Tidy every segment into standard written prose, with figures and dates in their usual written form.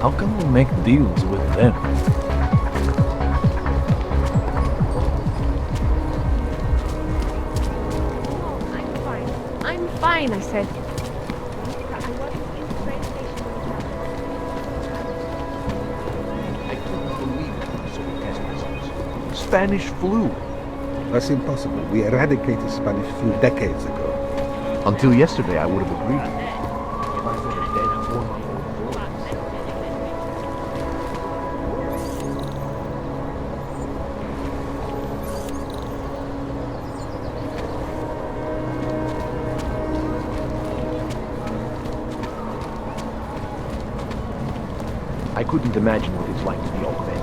How can we make deals with them? I'm fine, I said. I couldn't believe it was so pessimistic. Spanish flu. That's impossible. We eradicated Spanish flu decades ago. Until yesterday, I would have agreed. If I were a dead 4-month-old boy. I couldn't imagine what it's like to be augmented.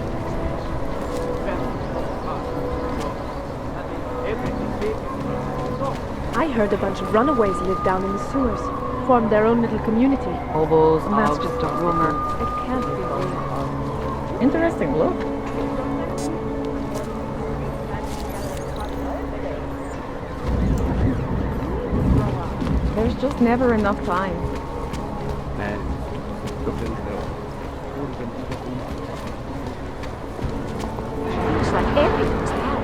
I heard a bunch of runaways live down in the sewers, formed their own little community. Hobos And that's are just a rumor. It can't be real. interesting look. There's just never enough time. Looks like everyone's out.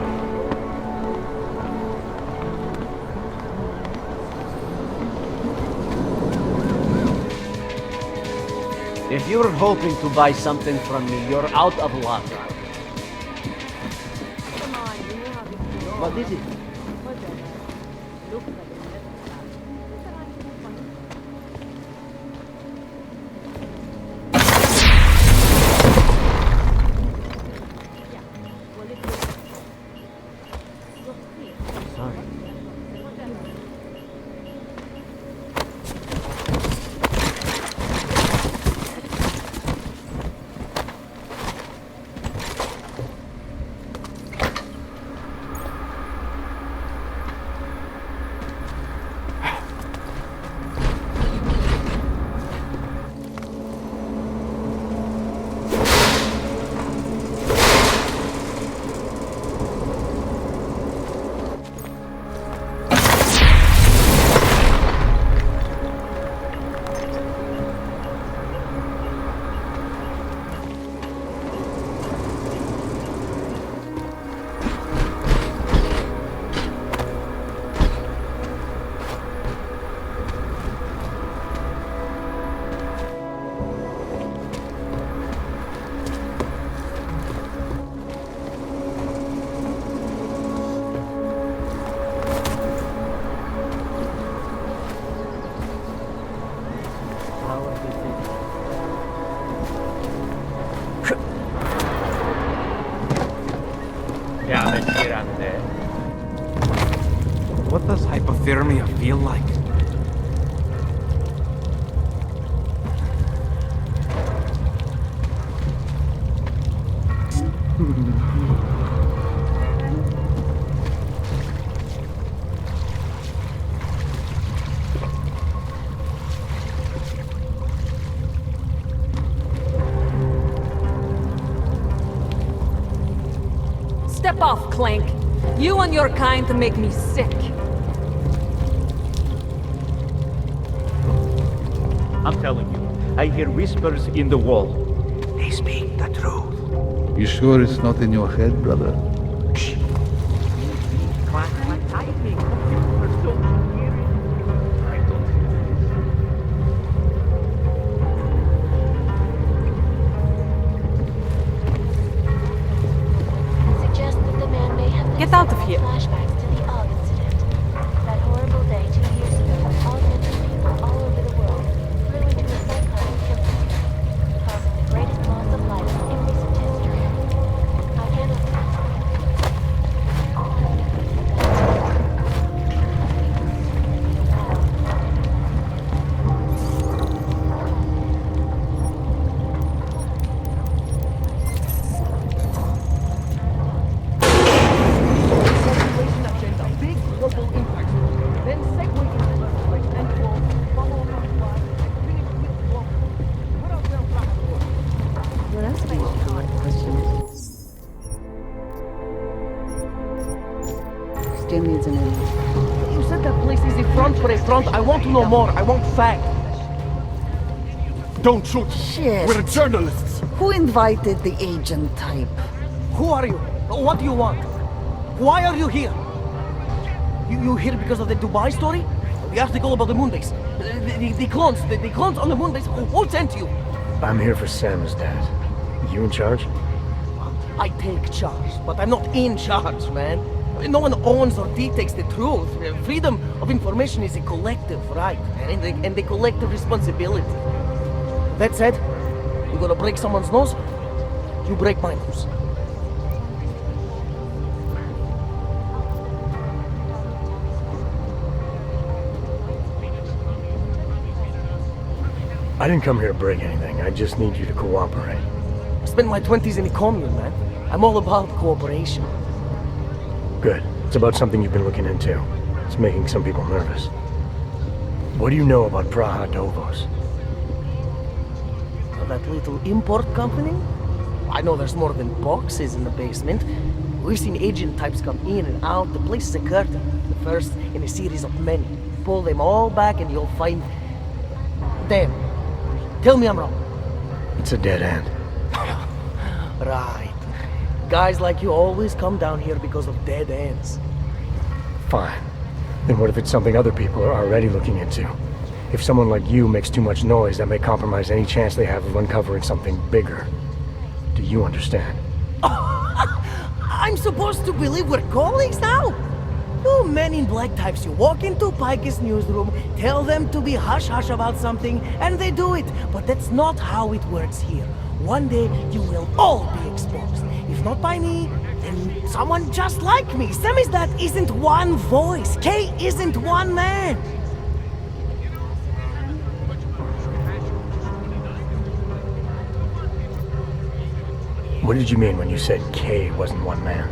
If you're hoping to buy something from me, you're out of luck. What is it? Sorry. What does hypothermia feel like? Step off, Clank. You and your kind make me sick. I'm telling you, I hear whispers in the wall. They speak the truth. You sure it's not in your head, brother? Shh. Suggest that the man may have been Get out of here. flashbacks to the Og incident. That horrible day 2 years ago when augmented people all over the world flew into a cyclone and killed them, causing the greatest loss of life in recent history. I cannot What else do you want? Still needs an image. You said that place is a front for a front. I want to know more. I want facts. Don't shoot! Shit. We're journalists! Who invited the agent type? Who are you? What do you want? Why are you here? You here because of the Dubai story? The article about the moonbase? The clones on the moonbase? Who sent you? I'm here for Sam's dad. You in charge? I take charge, but I'm not in charge, man. No one owns or dictates the truth. Freedom of information is a collective right, and a collective responsibility. That said, you're gonna break someone's nose, you break my nose. I didn't come here to break anything. I just need you to cooperate. I spent my 20s in a commune, man. I'm all about cooperation. Good. It's about something you've been looking into. It's making some people nervous. What do you know about Praha Dovos? That little import company? I know there's more than boxes in the basement. We've seen agent types come in and out. The place is a curtain. The first in a series of many. Pull them all back and you'll find... Damn. Tell me I'm wrong. It's a dead end. Right. Guys like you always come down here because of dead ends. Fine. Then what if it's something other people are already looking into? If someone like you makes too much noise, that may compromise any chance they have of uncovering something bigger. Do you understand? I'm supposed to believe we're colleagues now? You men in black types, you walk into Pike's newsroom, tell them to be hush-hush about something, and they do it. But that's not how it works here. One day, you will all be exposed. If not by me, then someone just like me. Samizdat isn't one voice. K isn't one man. What did you mean when you said K wasn't one man?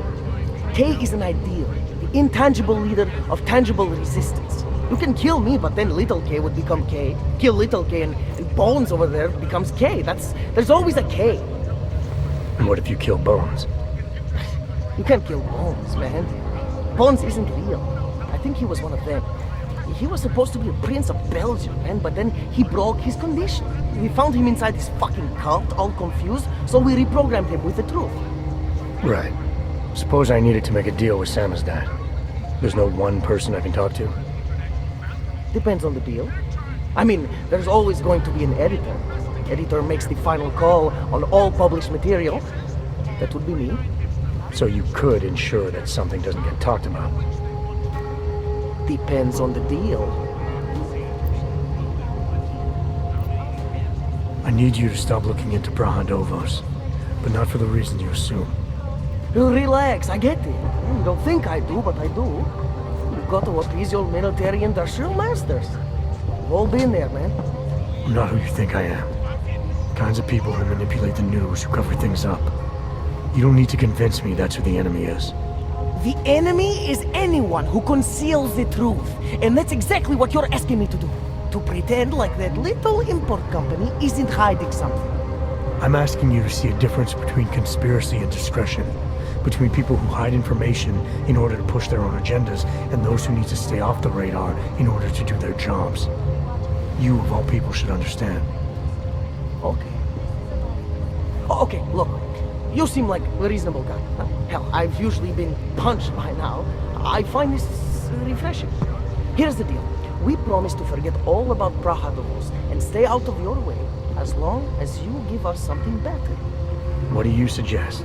K is an ideal, the intangible leader of tangible resistance. You can kill me, but then little K would become K. Kill little K and Bones over there becomes K. There's always a K. And what if you kill Bones? You can't kill Bones, man. Bones isn't real. I think he was one of them. He was supposed to be a prince of Belgium, man, but then he broke his condition. We found him inside his fucking cult, all confused, so we reprogrammed him with the truth. Right. Suppose I needed to make a deal with Samizdat. There's no one person I can talk to? Depends on the deal. I mean, there's always going to be an editor. Editor makes the final call on all published material. That would be me. So you could ensure that something doesn't get talked about? Depends on the deal. I need you to stop looking into Praha Dovos, but not for the reason you assume. Relax, I get it. Don't think I do, but I do. You've got to appease your military industrial masters. We've all been there, man. I'm not who you think I am. Kinds of people who manipulate the news, who cover things up. You don't need to convince me that's who the enemy is. The enemy is anyone who conceals the truth. And that's exactly what you're asking me to do. To pretend like that little import company isn't hiding something. I'm asking you to see a difference between conspiracy and discretion. Between people who hide information in order to push their own agendas and those who need to stay off the radar in order to do their jobs. You, of all people, should understand. Okay. Okay, look. You seem like a reasonable guy. Huh? Hell, I've usually been punched by now. I find this refreshing. Here's the deal. We promise to forget all about Praha Dovos and stay out of your way as long as you give us something better. What do you suggest?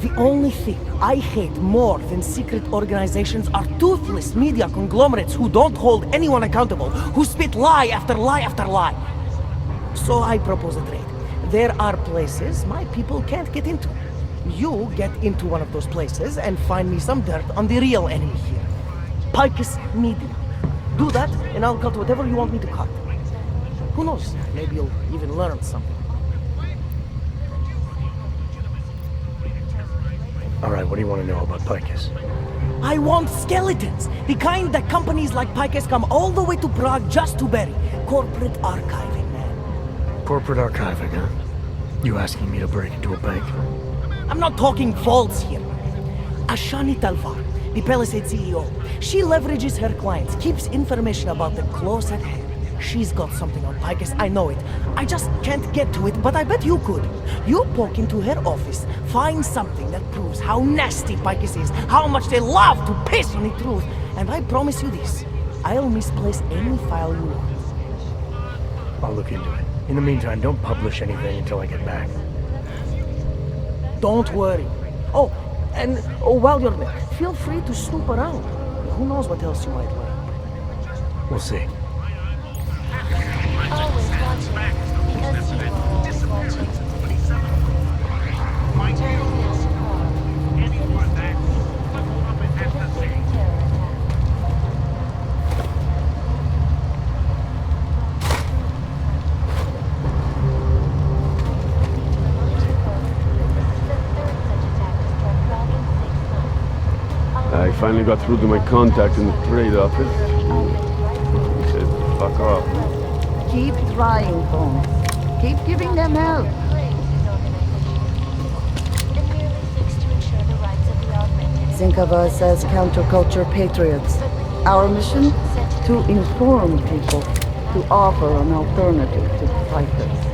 The only thing I hate more than secret organizations are toothless media conglomerates who don't hold anyone accountable, who spit lie after lie after lie. So I propose a trade. There are places my people can't get into. You get into one of those places and find me some dirt on the real enemy here. Pike's Media. Do that, and I'll cut whatever you want me to cut. Who knows? Maybe you'll even learn something. All right, what do you want to know about Pike's? I want skeletons! The kind that companies like Pike's come all the way to Prague just to bury. Corporate archiving, man. Corporate archiving, huh? You asking me to break into a bank? I'm not talking vaults here. Ashani Talvar, the Palisade CEO, she leverages her clients, keeps information about them close at hand. She's got something on Picus, I know it. I just can't get to it, but I bet you could. You poke into her office, find something that proves how nasty Picus is, how much they love to piss on the truth, and I promise you this, I'll misplace any file you want. I'll look into it. In the meantime, don't publish anything until I get back. Don't worry. Oh, and while you're there, feel free to snoop around. Who knows what else you might learn. We'll see. Always watching, because you are always watching. Turning wheels to calm. Cities to defeat terror attack. I finally got through to my contact in the trade office. He said, fuck off. Keep trying, Holmes. Keep giving them help. Think of us as counterculture patriots. Our mission? To inform people, to offer an alternative to fighters.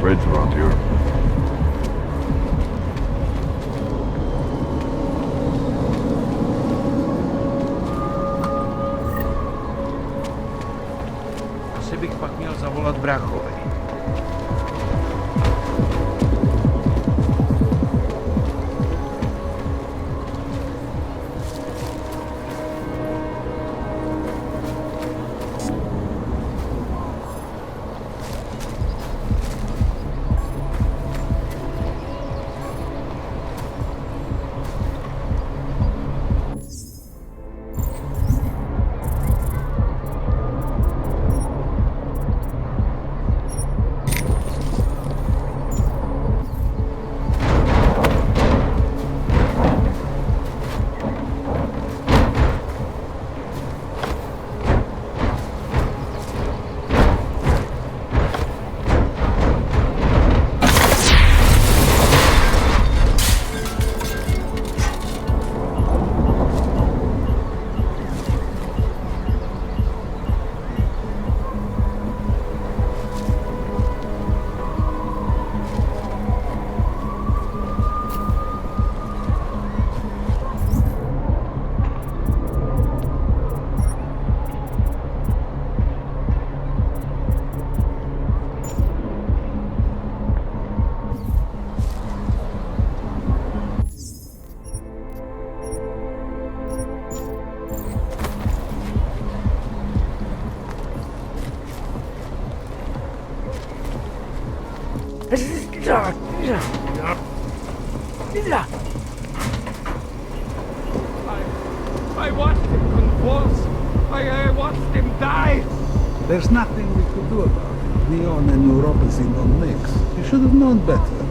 Spreads around here. Asi bych pak měl zavolat bráchovi. I watched him convulse. I watched him die. There's nothing we could do about it. Neon and Europa is in no mix. You should have known better.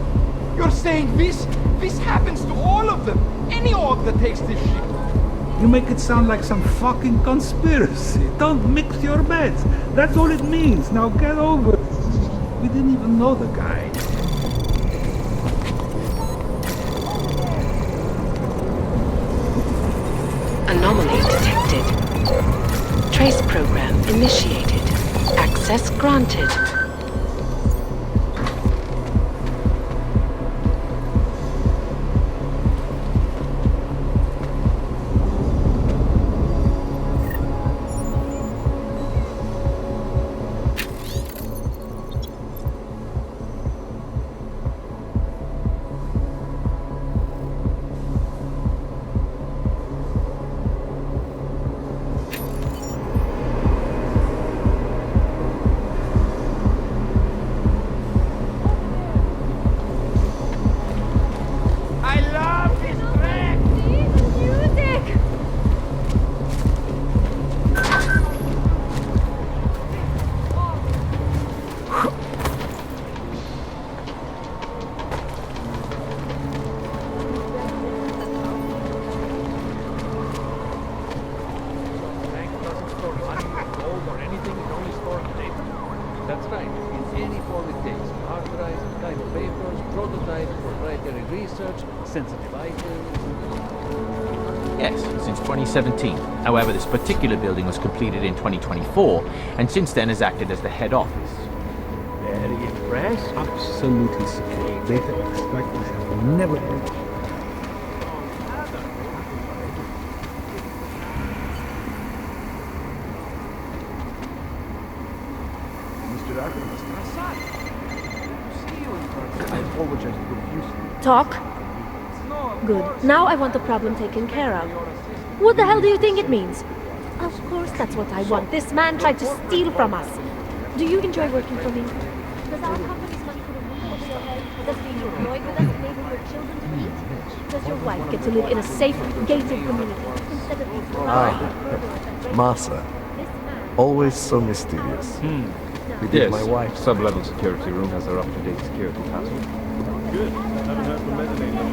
You're saying this? This happens to all of them. Any org that takes this shit. You make it sound like some fucking conspiracy. Don't mix your bets. That's all it means. Now get over it. We didn't even know the guy. Anomaly detected. Trace program initiated. Access granted. That's right. In any form it takes. Hard drives, archival papers, prototypes, proprietary research, sensitive items. Yes, since 2017. However, this particular building was completed in 2024, and since then has acted as the head office. Very impressed? Absolutely secure. Data extractors have never been. Talk? Good. Now I want the problem taken care of. What the hell do you think it means? Of course that's what I want. This man tried to steal from us. Do you enjoy working for me? Does our company's money put a roof over your head? Does being employed with us enable your children to eat? Does your wife get to live in a safe, gated community instead of these murderers? Masa. Always so mysterious. Yes, my wife's sub-level security room has her up-to-date security password. Good. Haven't heard from Medellin though.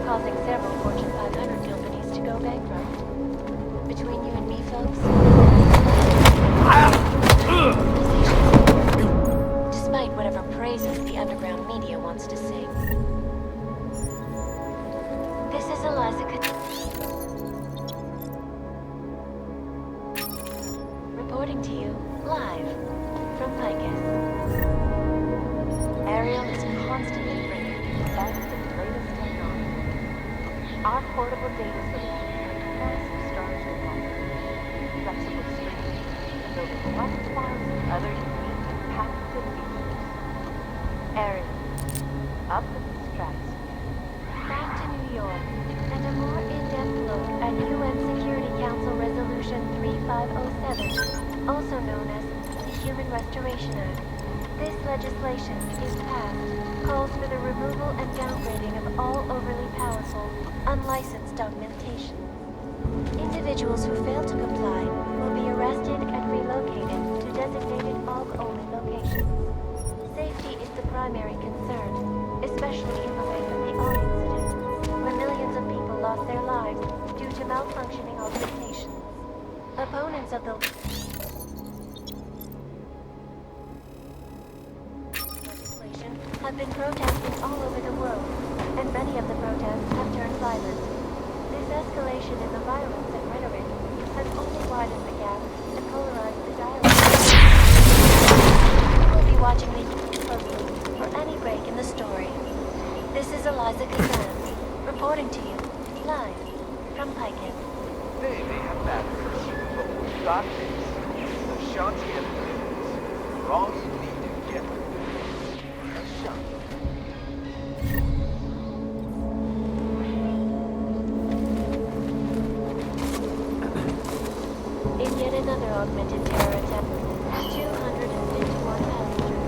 Causing several Fortune 500 companies to go bankrupt. Between you and me, folks. Despite whatever praises the underground media wants to sing. This is Eliza reporting to you live from Picus. Ariel is constantly bringing thanks to the latest technology. Our portable data solution compares storage capacity, flexible streaming, and over 1,000 other unique and patented features. Ariel, up with these tracks. Back to New York, and a more in-depth look at UN Security Council Resolution 3507, also known as the Human Restoration Act. This legislation, if passed, calls for the removal and downgrading of all overly powerful, unlicensed augmentation. Individuals who fail to comply will be arrested and relocated to designated AUG-only locations. Safety is the primary concern, especially in the wake of the AUG incident, where millions of people lost their lives due to malfunctioning augmentations. Opponents of the have been protesting all over the world, and many of the protests have turned violent. This escalation in the violence and rhetoric has only widened the gap and polarized the dialogue. We will be watching these closely for any break in the story. This is Eliza Kazan, reporting to you live That is the shanty element. Ross need to get a shanty. In yet another augmented terror attack, 251 passengers.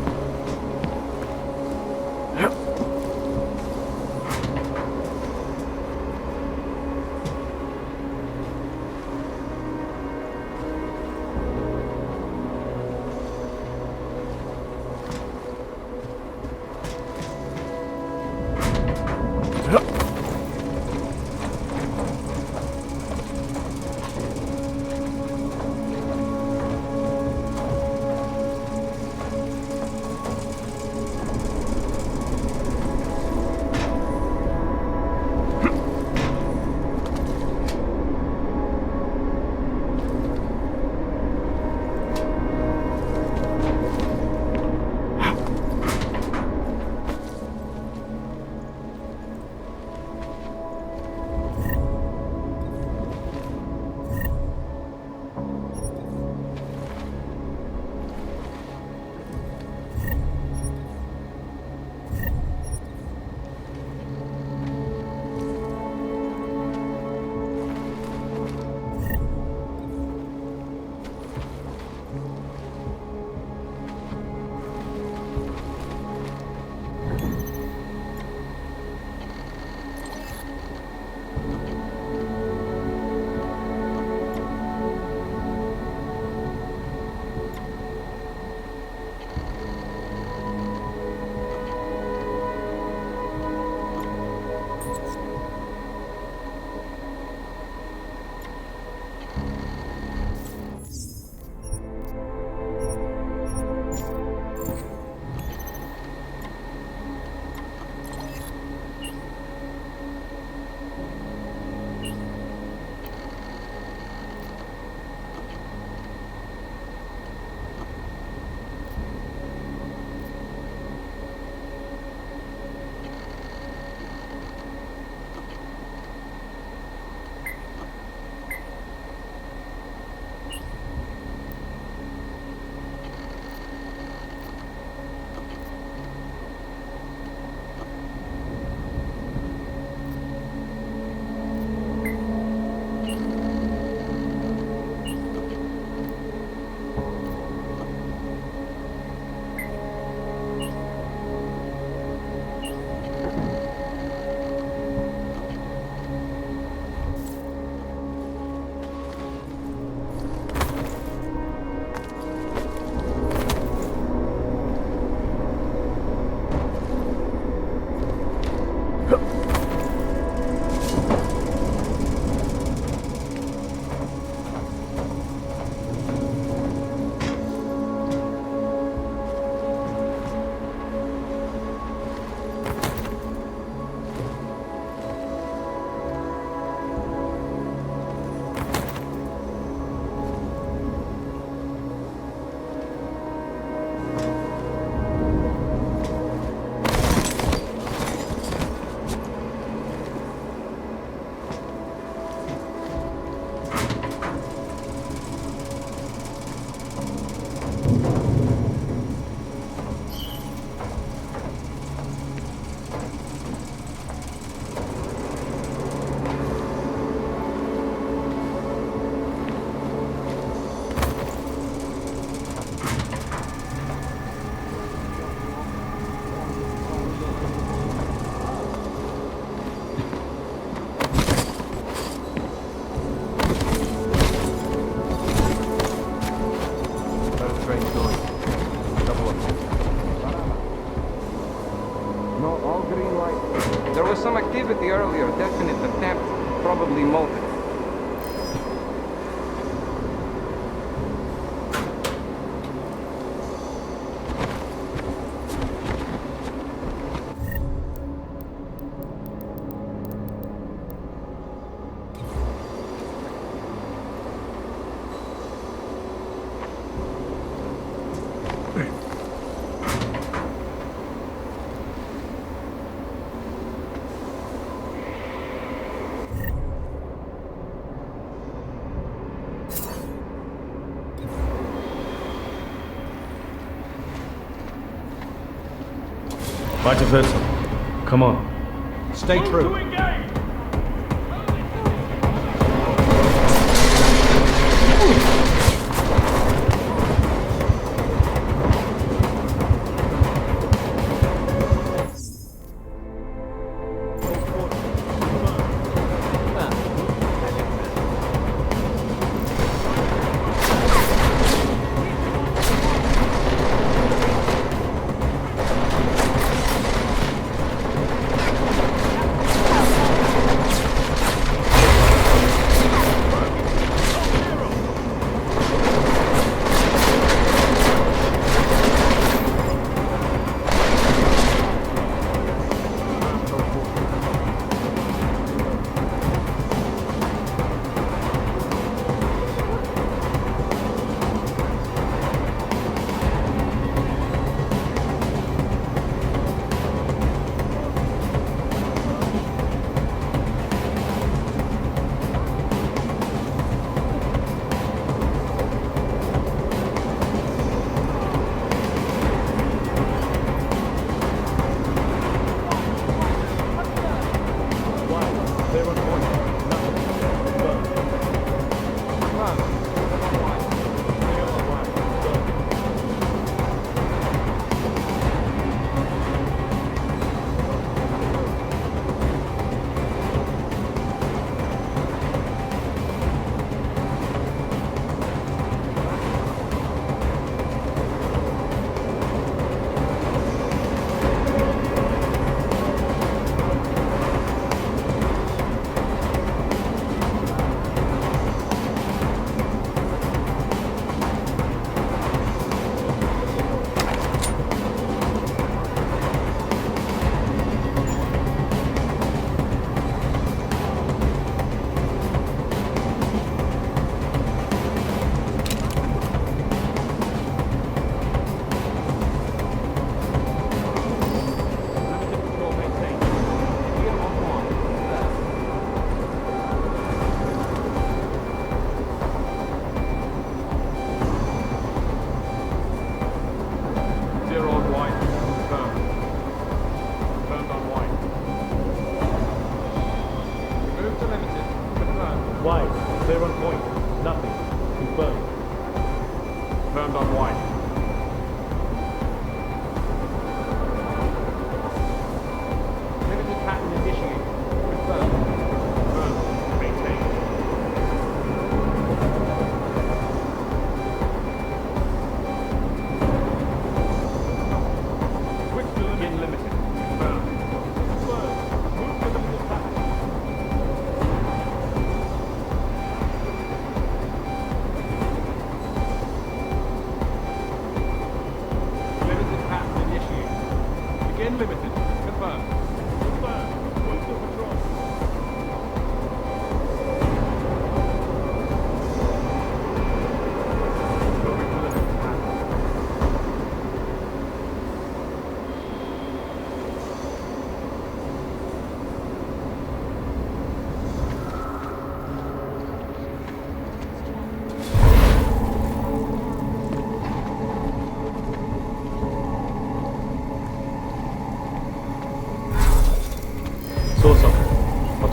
some activity earlier, definite attempt, probably motive. Vice versa. Come on. Stay true.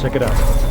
Check it out.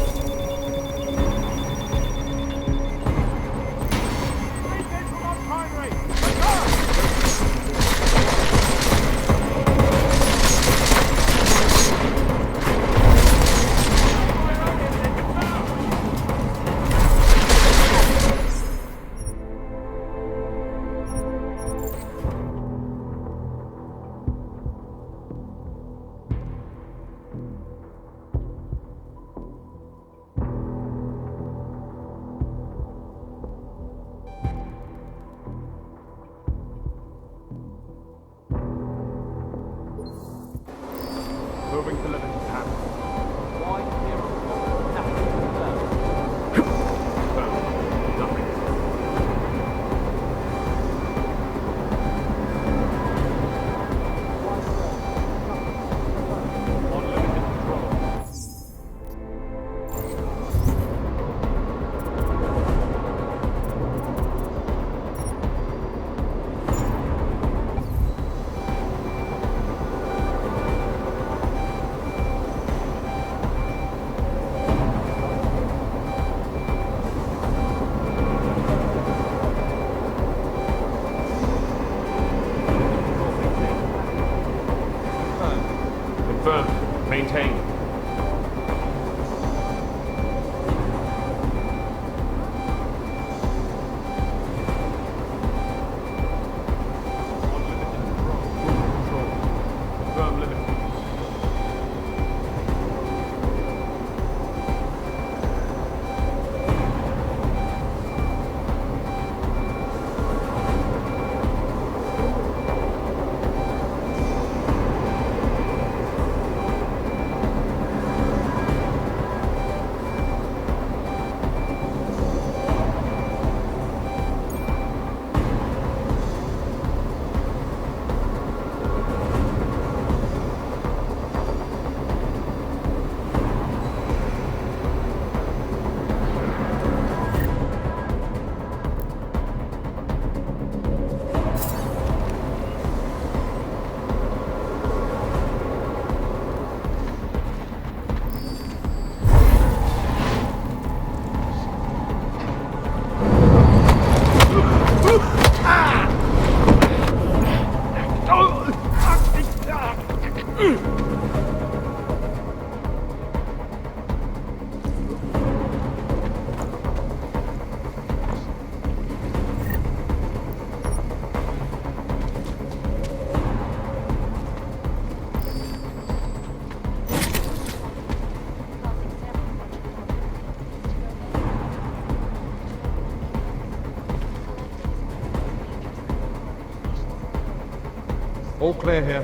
All clear here.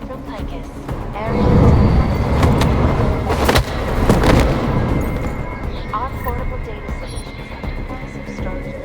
From Picus. Area. Our portable data solutions have massive storage.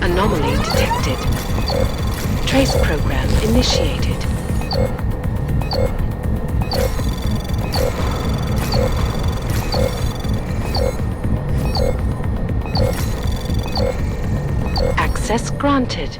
Anomaly detected. Trace program initiated. Access granted.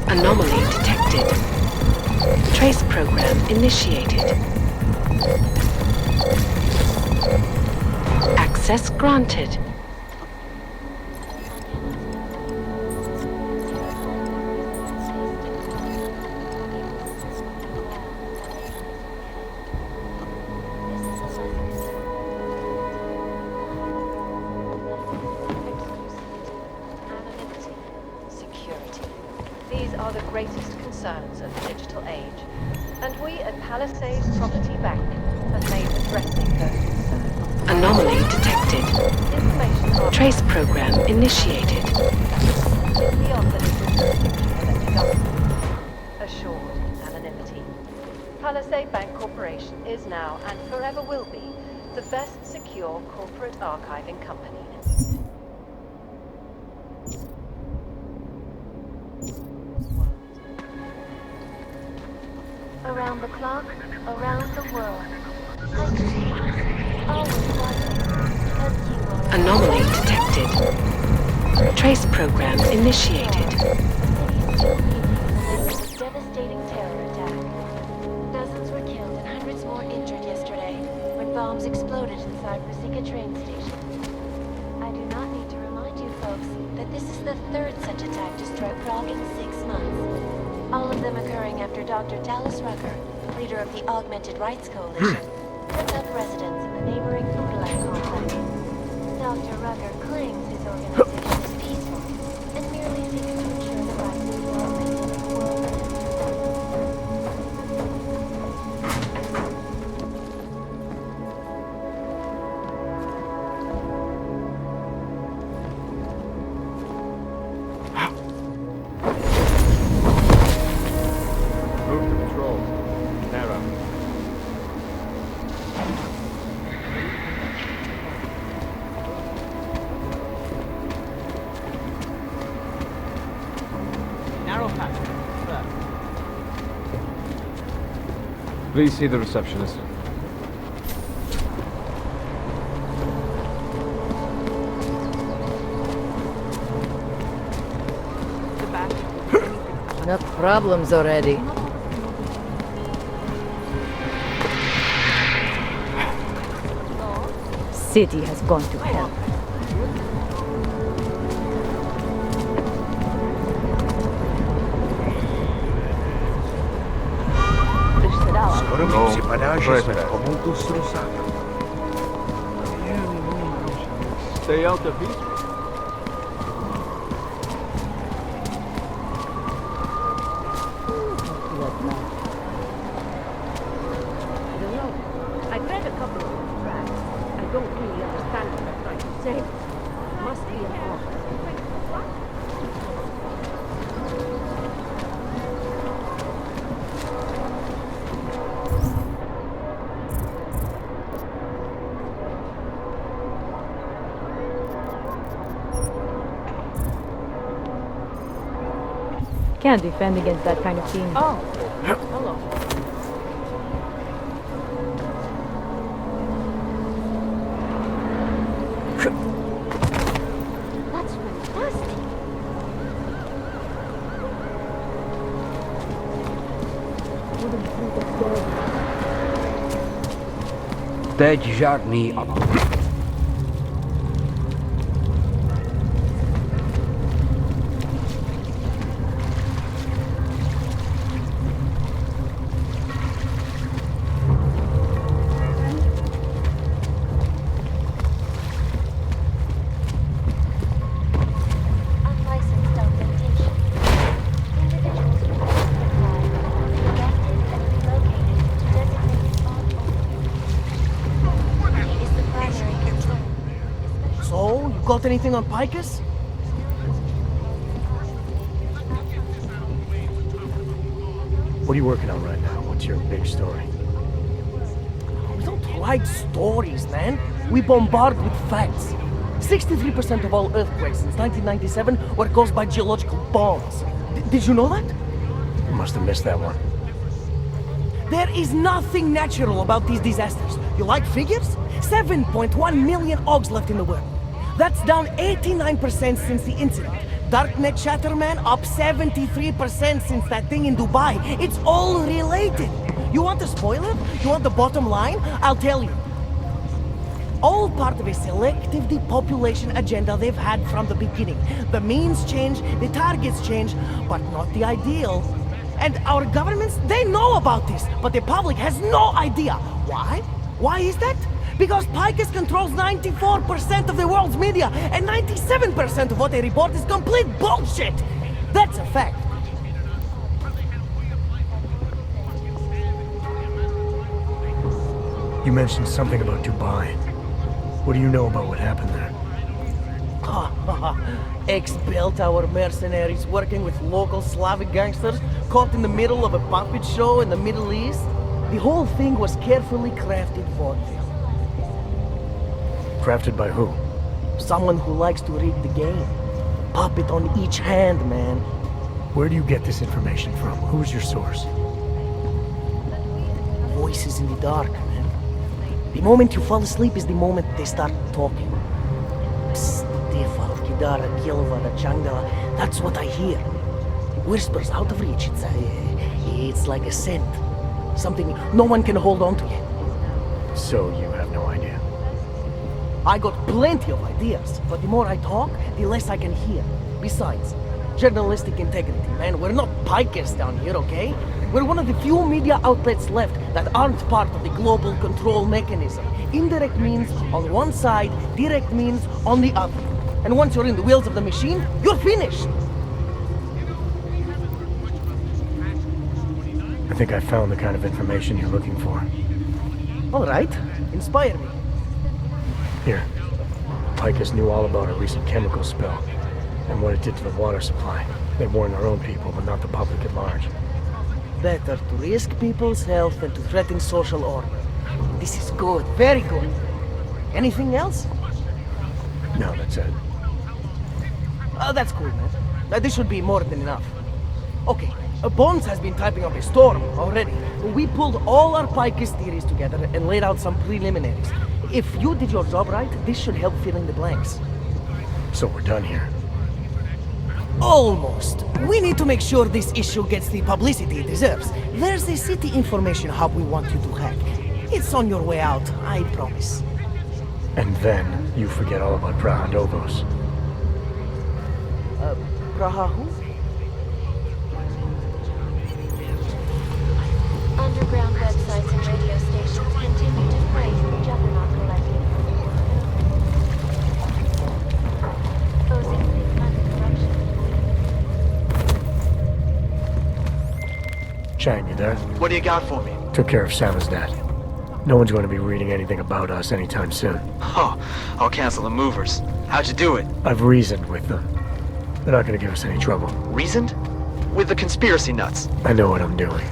Anomaly detected. Trace program initiated. Access granted. These are the greatest concerns of the digital age, and we at Palisade Property Bank have made addressing those concerns. Anomaly detected. Trace program initiated. Beyond the legal jurisdiction of any government. Assured anonymity. Palisade Bank Corporation is now and forever will be the best secure corporate archiving company. Around the clock, around the world. Always watching, as you are. Anomaly detected. Trace program initiated. Devastating terror attack. Dozens were killed and hundreds more injured yesterday when bombs exploded inside Grafiikkasuoritin train station. I do not need to remind you folks that this is the third such attack to strike Prague in 6 months. All of them occurring after Dr. Dallas Rucker, leader of the Augmented Rights Coalition, took out residents in the neighboring Foodland complex. Dr. Rucker claims his organization is peaceful and merely seeks to ensure the rights of the augmented world. Please see the receptionist. Enough problems already. City has gone to hell. Skoro mi připadá, že jsme v komoutu s Rusákem. Stay out of it. I've read a couple of the tracks. I don't really understand what they're trying to say. Must be an author. Can't defend against that kind of thing. Oh, hello. That's fantastic. Teď žádný Unlicensed augmentation. Individuals who are arrested and relocated to designated spot is the primary concern. So, you got anything on Picus? What are you working on right now? What's your big story? We don't write stories, man. We bombard with facts. 63% of all earthquakes since 1997 were caused by geological bombs. Did you know that? You must have missed that one. There is nothing natural about these disasters. You like figures? 7.1 million OGs left in the world. That's down 89% since the incident. Darknet Chatterman up 73% since that thing in Dubai. It's all related. You want the spoiler? You want the bottom line? I'll tell you. All part of a selective depopulation agenda they've had from the beginning. The means change, the targets change, but not the ideal. And our governments, they know about this, but the public has no idea. Why? Why is that? Because Picus controls 94% of the world's media, and 97% of what they report is complete bullshit! That's a fact. You mentioned something about Dubai. What do you know about what happened there? Ex-bell tower mercenaries working with local Slavic gangsters caught in the middle of a puppet show in the Middle East. The whole thing was carefully crafted vaudeville. Crafted by who? Someone who likes to rig the game. Puppet on each hand, man. Where do you get this information from? Who's your source? Voices in the dark, man. The moment you fall asleep is the moment they start talking. Psst, Defal, Kidara, Kilvada, Changdala. That's what I hear. Whispers out of reach. It's like a scent. Something no one can hold on to yet. So you have no idea? I got plenty of ideas, but the more I talk, the less I can hear. Besides, journalistic integrity, man. We're not pikers down here, okay? We're one of the few media outlets left that aren't part of the global control mechanism. Indirect means on one side, direct means on the other. And once you're in the wheels of the machine, you're finished. I think I found the kind of information you're looking for. All right, inspire me. Here. Picus knew all about a recent chemical spill and what it did to the water supply. They warned their own people, but not the public at large. Better to risk people's health than to threaten social order. This is good, very good. Anything else? No, that's it. That's cool, man. This should be more than enough. Okay, Bones has been typing up a storm already. We pulled all our Picus theories together and laid out some preliminaries. If you did your job right, this should help fill in the blanks. So we're done here. Almost. We need to make sure this issue gets the publicity it deserves. There's a city information hub we want you to hack. It's on your way out, I promise. And then you forget all about Praha Dovos. Praha who? underground websites and radio stations continue to praise the Juggernaut Collective. Exposing big-money corruption. Chang, you there? What do you got for me? Took care of Sava's dad. No one's going to be reading anything about us anytime soon. Oh, I'll cancel the movers. How'd you do it? I've reasoned with them. They're not going to give us any trouble. Reasoned? With the conspiracy nuts. I know what I'm doing.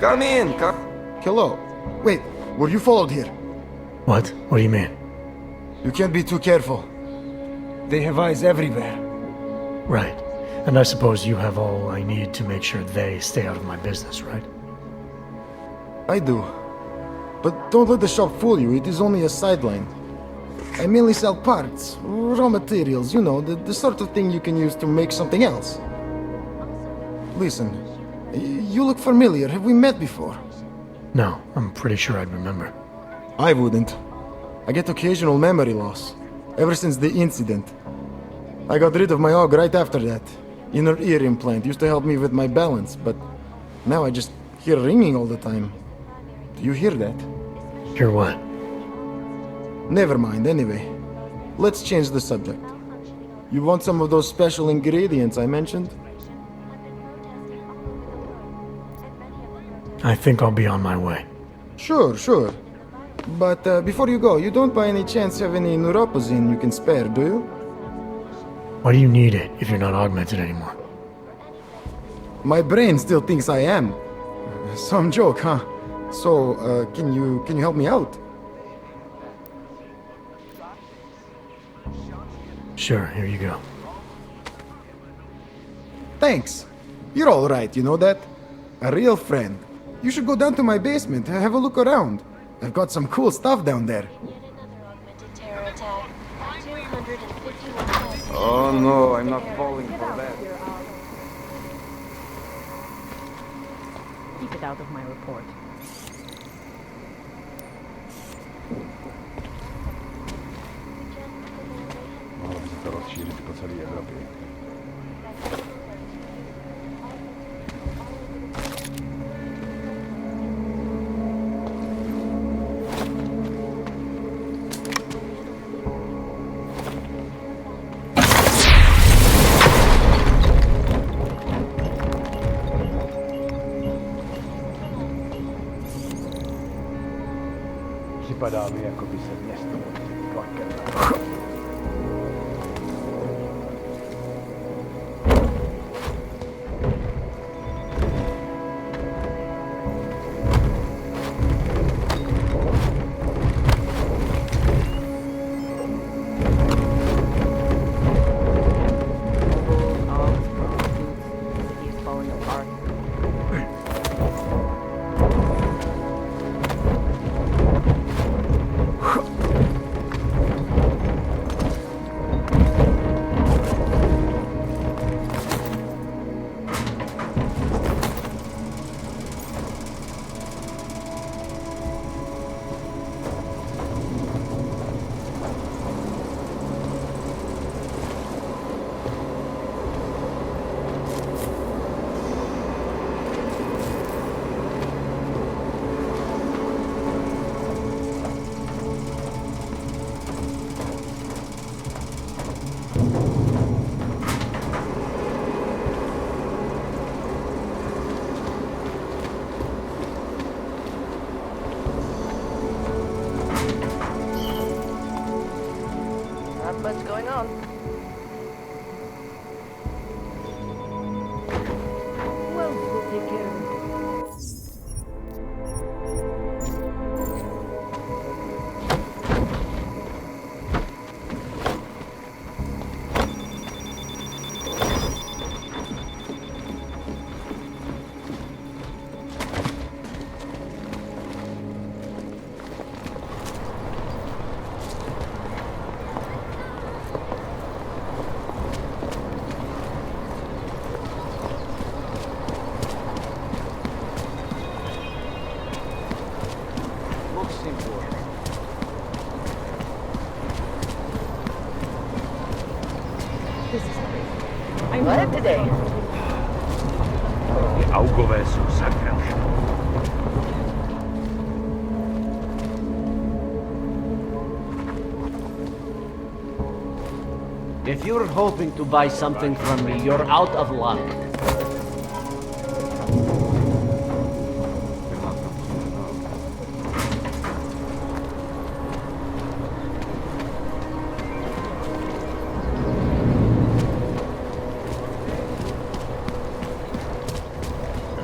Come in, Hello. Wait, were you followed here? What? What do you mean? You can't be too careful. They have eyes everywhere. Right. And I suppose you have all I need to make sure they stay out of my business, right? I do. But don't let the shop fool you, it is only a sideline. I mainly sell parts, raw materials, you know, the sort of thing you can use to make something else. Listen, you look familiar. Have we met before? No, I'm pretty sure I'd remember. I wouldn't. I get occasional memory loss, ever since the incident. I got rid of my og right after that. Inner ear implant used to help me with my balance, but now I just hear ringing all the time. Do you hear that? Hear what? Never mind, anyway. Let's change the subject. You want some of those special ingredients I mentioned? I think I'll be on my way. Sure. But before you go, you don't by any chance have any neuropozine you can spare, do you? Why do you need it if you're not augmented anymore? My brain still thinks I am. Some joke, huh? So, can you help me out? Sure, here you go. Thanks. You're all right, you know that? A real friend. You should go down to my basement, have a look around. I've got some cool stuff down there. Oh no, I'm not falling for that. Keep it out of my report. Mohlo by se to rozšířit po celé Evropě. Připadá mi, jako by se město pod tlakem. Not much going on. Well, we'll take care of it. This is great. I'm glad today. If you're hoping to buy something from me, you're out of luck.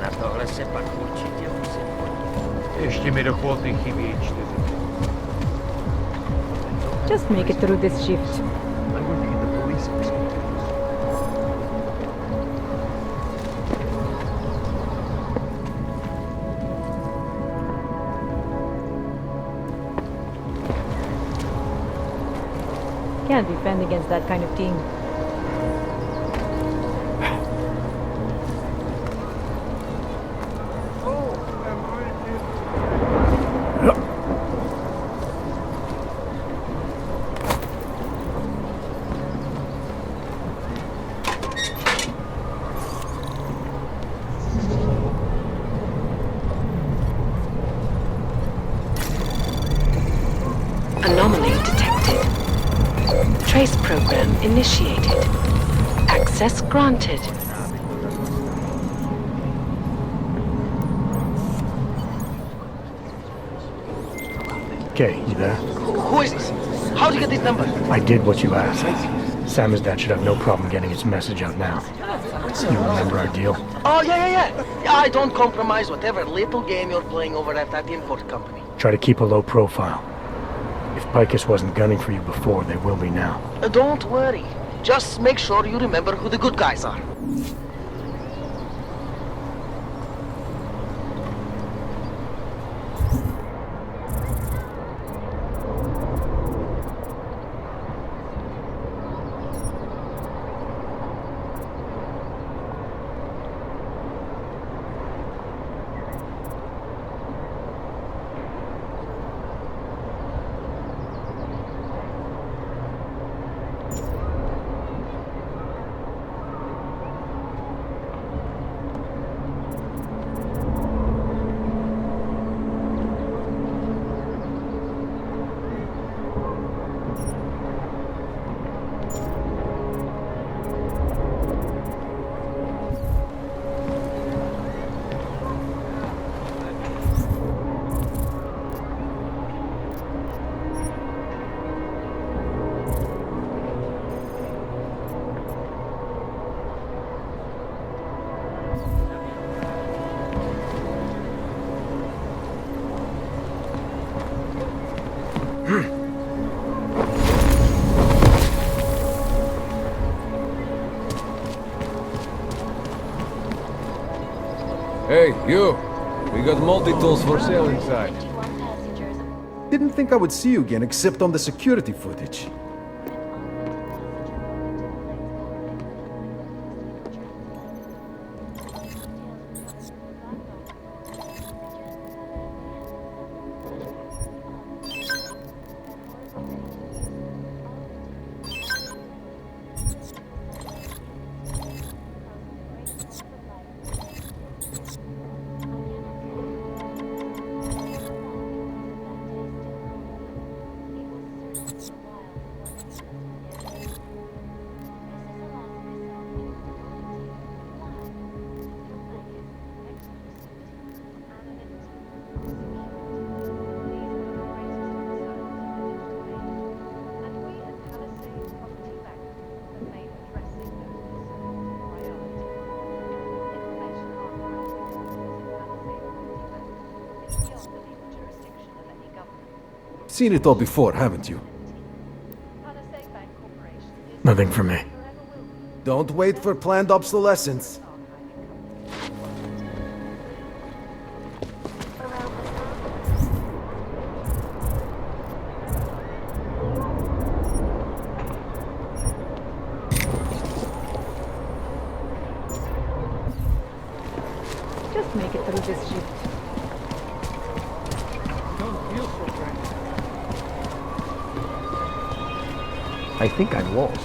Na tohle se pak určitě musím podívat. Ještě mi do kvóty chybí 4. Just make it through this shift. I'm working in the police force. Can't defend against that kind of thing. Anomaly detected. Trace program initiated. Access granted. Okay, you there? Who is this? How'd you get this number? I did what you asked. Samizdat should have no problem getting its message out now. You remember our deal? Oh, yeah. I don't compromise whatever little game you're playing over at that import company. Try to keep a low profile. If Picus wasn't gunning for you before, they will be now. Don't worry. Just make sure you remember who the good guys are. Hey, you! We got multi-tools for sale inside. Didn't think I would see you again except on the security footage. Seen it all before, haven't you? Nothing for me. Don't wait for planned obsolescence. Just make it through this shift. I think I'm lost.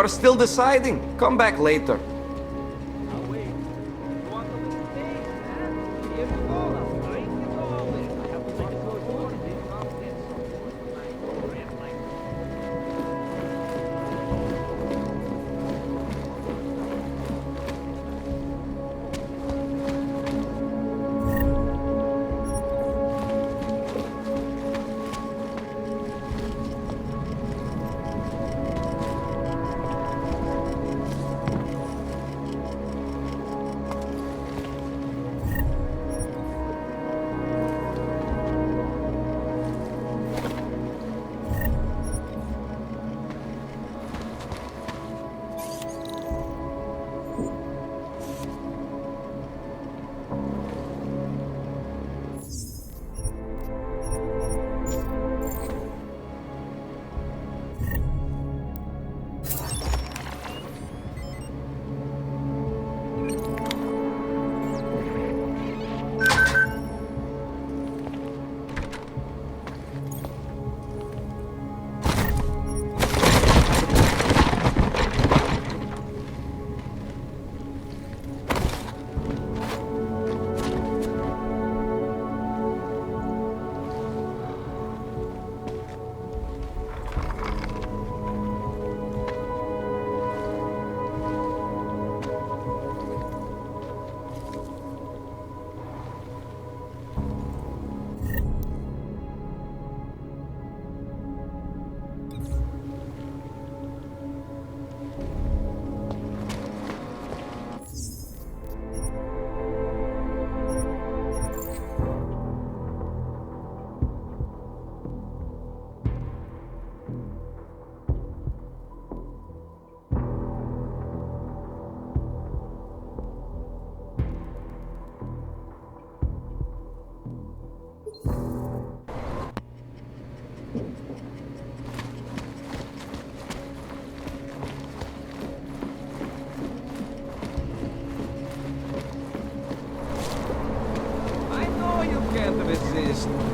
are still deciding. Come back later.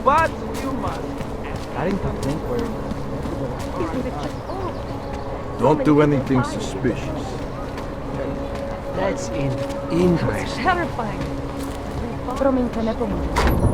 But you must. Starting to think we're... Don't do anything suspicious. That's interesting. Terrifying. Promiň, to nepomůže.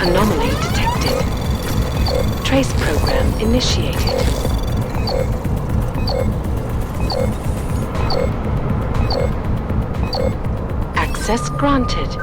Anomaly detected. Trace program initiated. Access granted.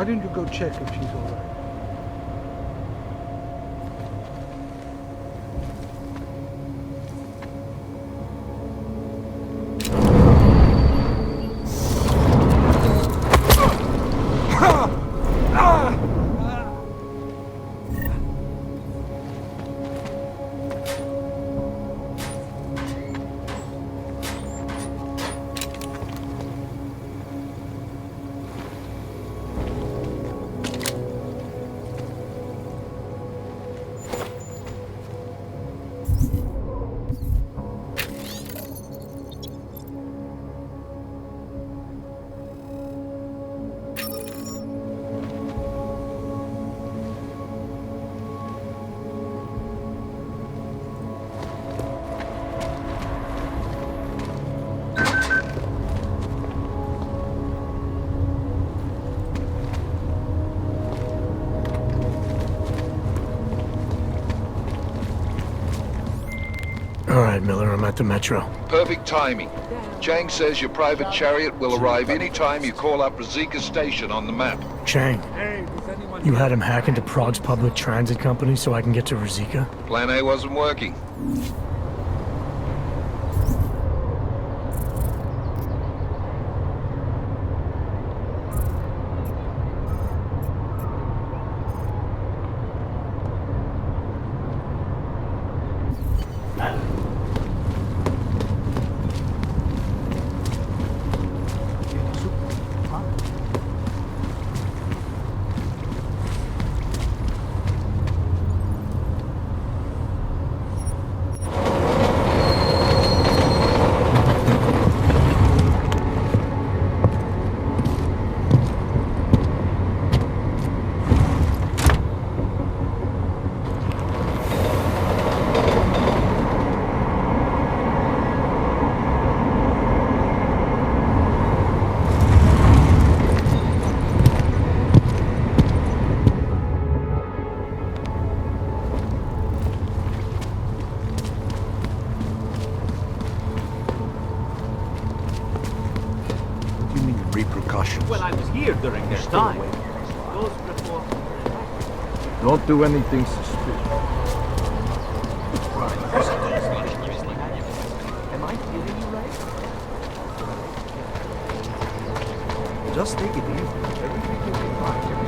Why don't you go check if she's all right? Alright, Miller, I'm at the metro. Perfect timing. Chang says your private chariot will arrive anytime you call up Razika Station on the map. Chang, you had him hack into Prague's public transit company so I can get to Razika? Plan A wasn't working. Well, I was here during their time. Those before... Don't do anything suspicious. Am I feeling you right? Just take it easy. Everything will be fine.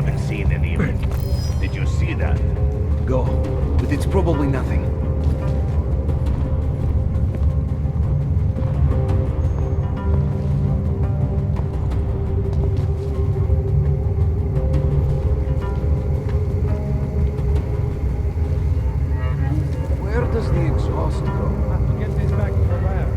haven't seen any of it. Did you see that? Go, but it's probably nothing. Where does the exhaust go? Have to get this back to the lab.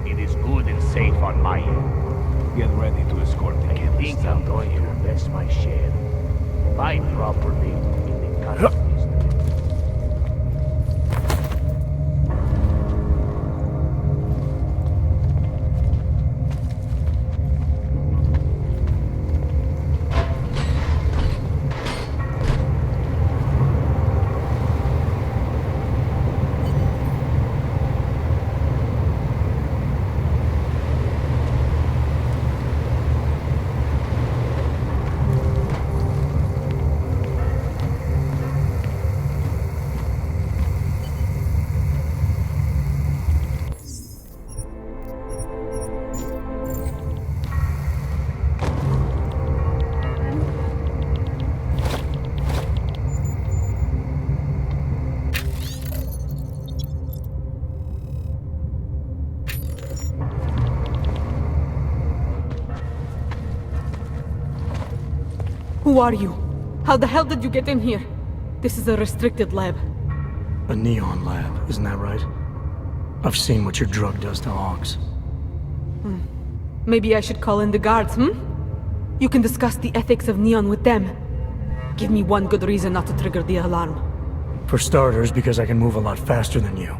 It is good and safe on my end. Get ready to escort the I think I'm going to invest my share. Buy properly in the cut. Who are you? How the hell did you get in here? This is a restricted lab. A neon lab, isn't that right? I've seen what your drug does to hogs. Maybe I should call in the guards, You can discuss the ethics of neon with them. Give me one good reason not to trigger the alarm. For starters, because I can move a lot faster than you.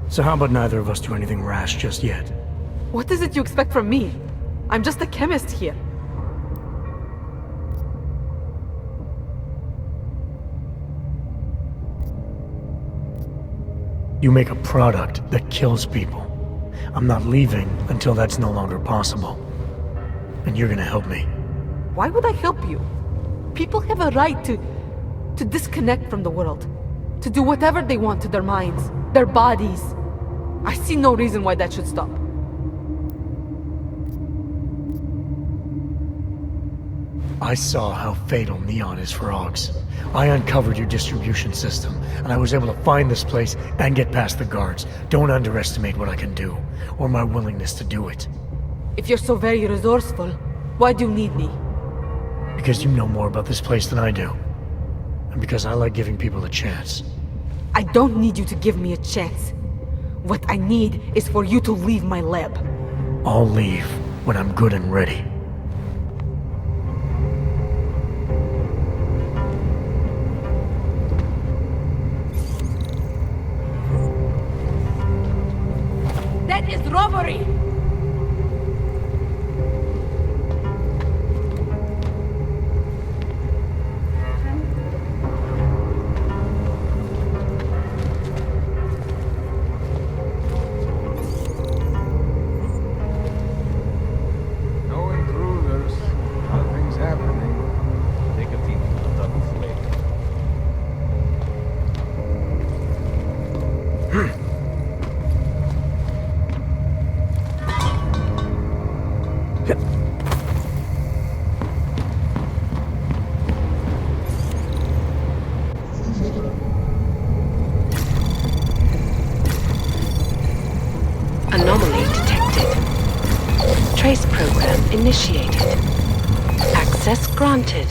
So how about neither of us do anything rash just yet? What is it you expect from me? I'm just a chemist here. You make a product that kills people. I'm not leaving until that's no longer possible. And you're gonna help me. Why would I help you? People have a right to disconnect from the world. To do whatever they want to their minds, their bodies. I see no reason why that should stop. I saw how fatal neon is for hogs. I uncovered your distribution system, and I was able to find this place and get past the guards. Don't underestimate what I can do, or my willingness to do it. If you're so very resourceful, why do you need me? Because you know more about this place than I do. And because I like giving people a chance. I don't need you to give me a chance. What I need is for you to leave my lab. I'll leave when I'm good and ready. That is robbery! No intruders. Nothing's happening. Take a peek through the double flake. Anomaly detected. Trace program initiated. Access granted.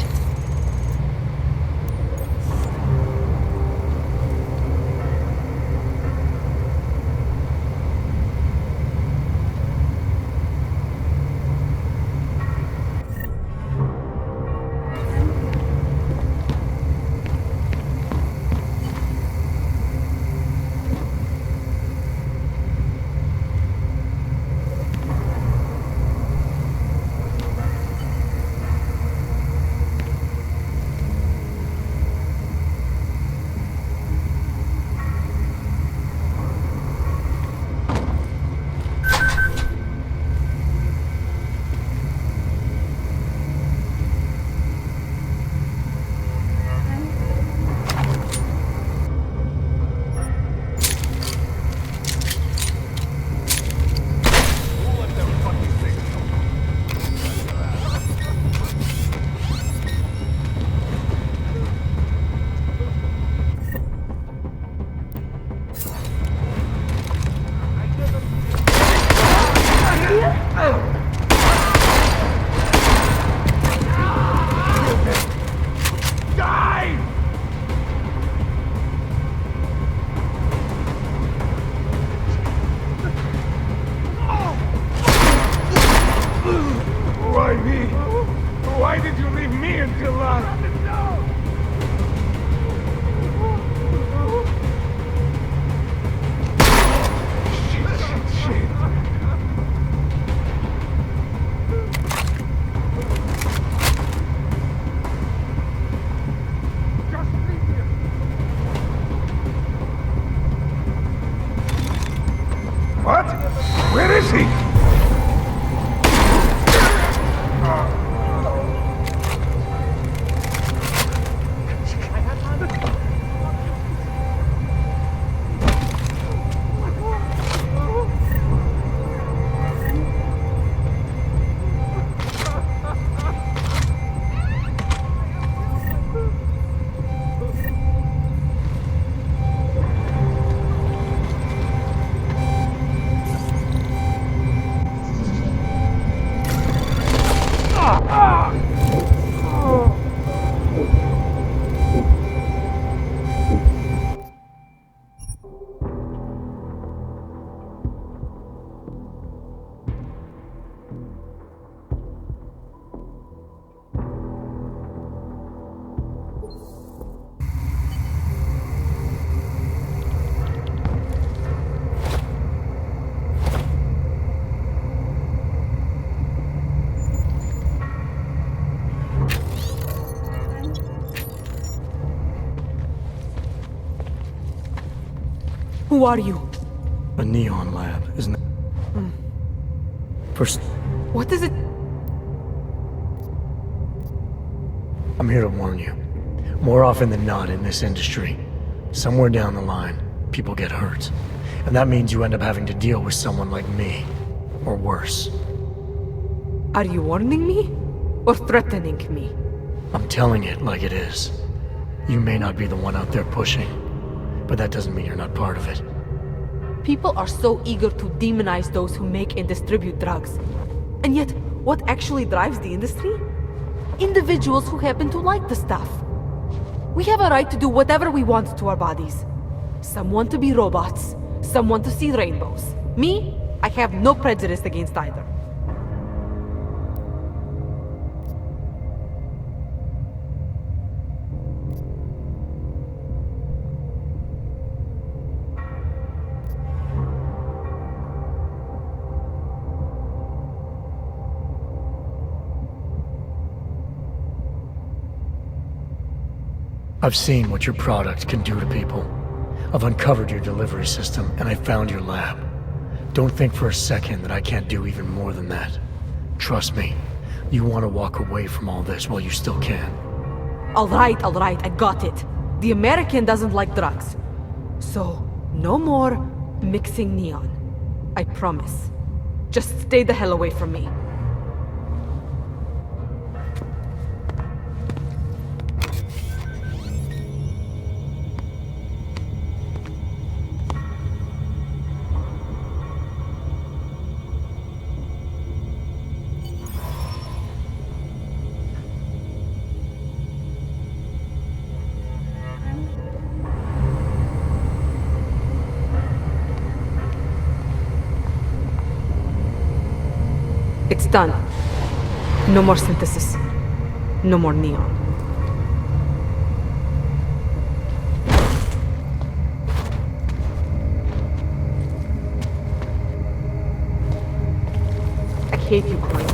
What? Where is he? Who are you? A neon lab, isn't it? First, What is it? I'm here to warn you. More often than not in this industry, somewhere down the line, people get hurt. And that means you end up having to deal with someone like me. Or worse. Are you warning me? Or threatening me? I'm telling it like it is. You may not be the one out there pushing, but that doesn't mean you're not part of it. People are so eager to demonize those who make and distribute drugs. And yet, what actually drives the industry? Individuals who happen to like the stuff. We have a right to do whatever we want to our bodies. Some want to be robots, some want to see rainbows. Me, I have no prejudice against either. I've seen what your product can do to people. I've uncovered your delivery system, and I found your lab. Don't think for a second that I can't do even more than that. Trust me, you want to walk away from all this while you still can. All right, I got it. The American doesn't like drugs. So, no more mixing neon. I promise. Just stay the hell away from me. It's done. No more synthesis. No more neon. I hate you, Chloe.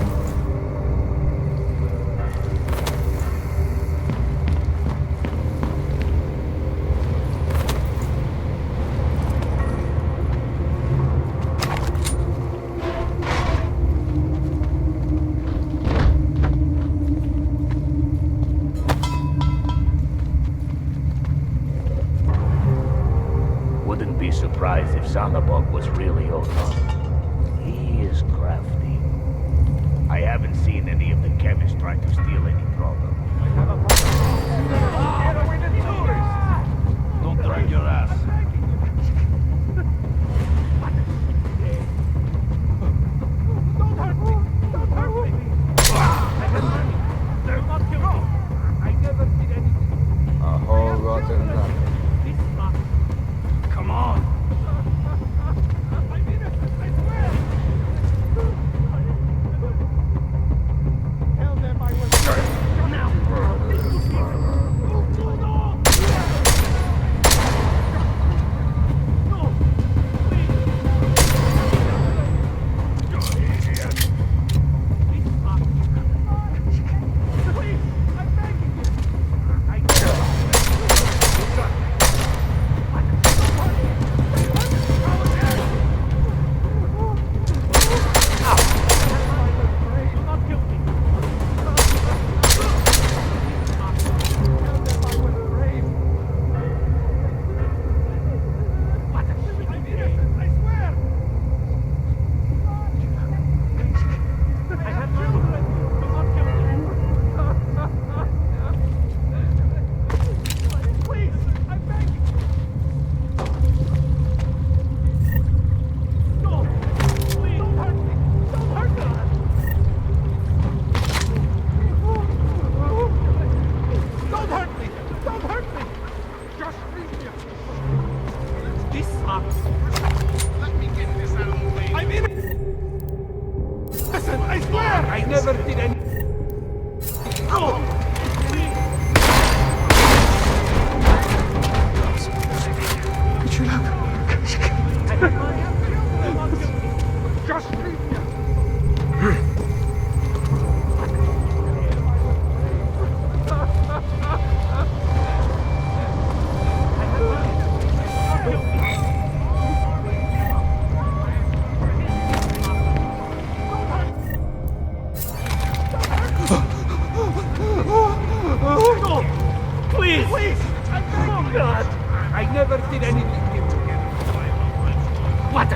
Surprised if Sonnerbog was really or not. He is crafty. I haven't seen any of the chemists try to steal any product. Don't drag your ass. Don't hurt me! Don't hurt me! They're not guilty. I never did anything. A whole rotten lot. Come on!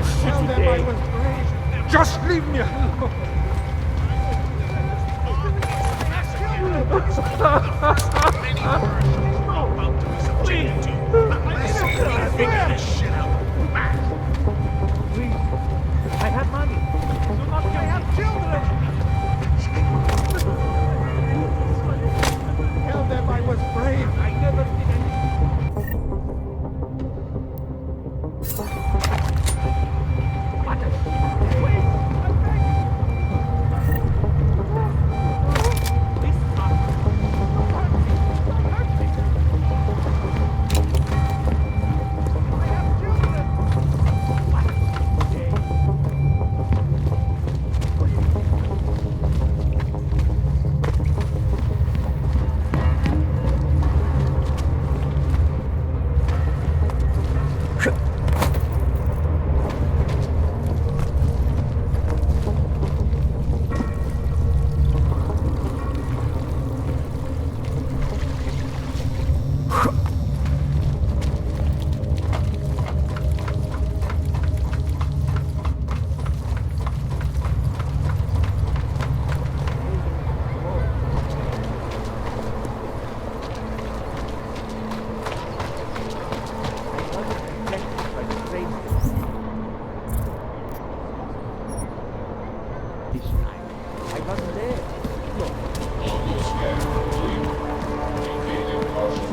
shitty day. Just leave me alone. I have money. I have children. Tell them I was brave. I never did anything.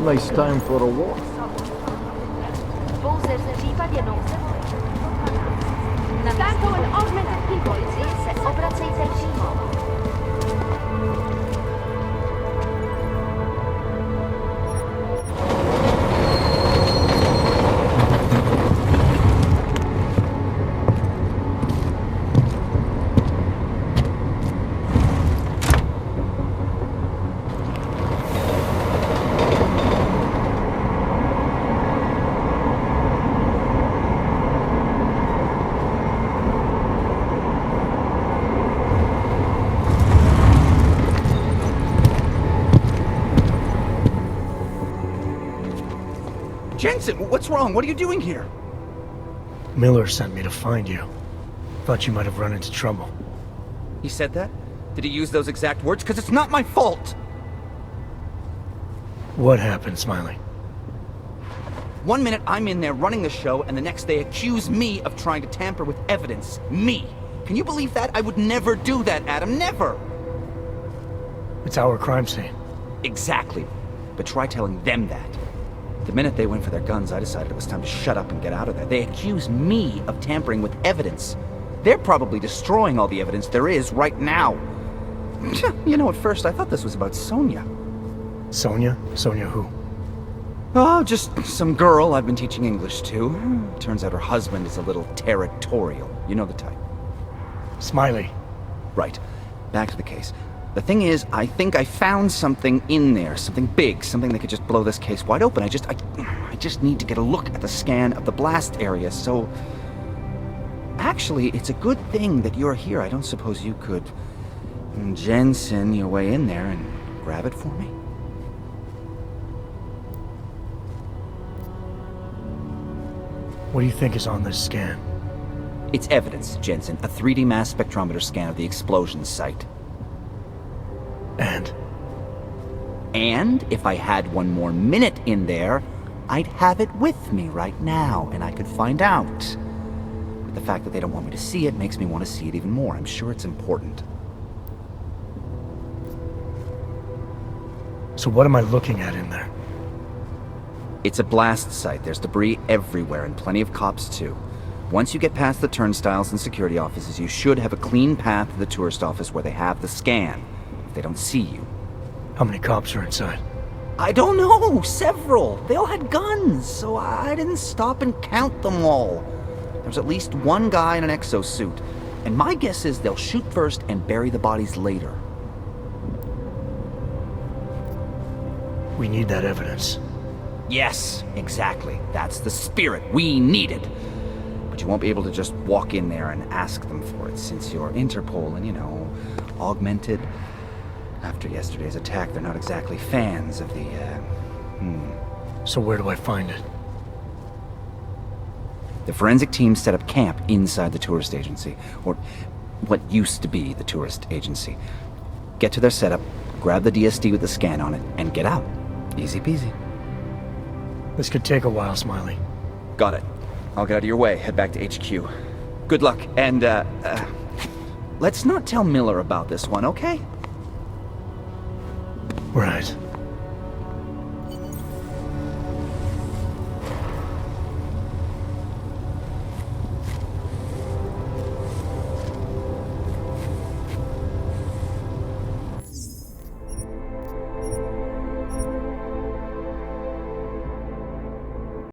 Nice time for a walk. Startu an augmented people, obracaj se přímo. Jensen, what's wrong? What are you doing here? Miller sent me to find you. Thought you might have run into trouble. He said that? Did he use those exact words? Because it's not my fault! What happened, Smiley? 1 minute I'm in there running the show, and the next they accuse me of trying to tamper with evidence. Me! Can you believe that? I would never do that, Adam. Never! It's our crime scene. Exactly. But try telling them that. The minute they went for their guns, I decided it was time to shut up and get out of there. They accuse me of tampering with evidence. They're probably destroying all the evidence there is right now. You know, at first I thought this was about Sonia. Sonia? Sonia who? Oh, just some girl I've been teaching English to. Turns out her husband is a little territorial. You know the type. Smiley. Right. Back to the case. The thing is, I think I found something in there, something big, something that could just blow this case wide open. I just need to get a look at the scan of the blast area, so... Actually, it's a good thing that you're here. I don't suppose you could Jensen your way in there and grab it for me? What do you think is on this scan? It's evidence, Jensen. A 3D mass spectrometer scan of the explosion site. And if I had one more minute in there, I'd have it with me right now, and I could find out. But the fact that they don't want me to see it makes me want to see it even more. I'm sure it's important. So what am I looking at in there? It's a blast site. There's debris everywhere, and plenty of cops too. Once you get past the turnstiles and security offices, you should have a clean path to the tourist office where they have the scan. They don't see you. How many cops are inside? I don't know. Several. They all had guns, so I didn't stop and count them all. There's at least one guy in an exosuit, and my guess is they'll shoot first and bury the bodies later. We need that evidence. Yes, exactly. That's the spirit we needed. But you won't be able to just walk in there and ask them for it, since you're Interpol and, you know, augmented. After yesterday's attack, they're not exactly fans of the, So where do I find it? The forensic team set up camp inside the tourist agency, or what used to be the tourist agency. Get to their setup, grab the DSD with the scan on it, and get out. Easy peasy. This could take a while, Smiley. Got it. I'll get out of your way, head back to HQ. Good luck, and, let's not tell Miller about this one, okay? Right.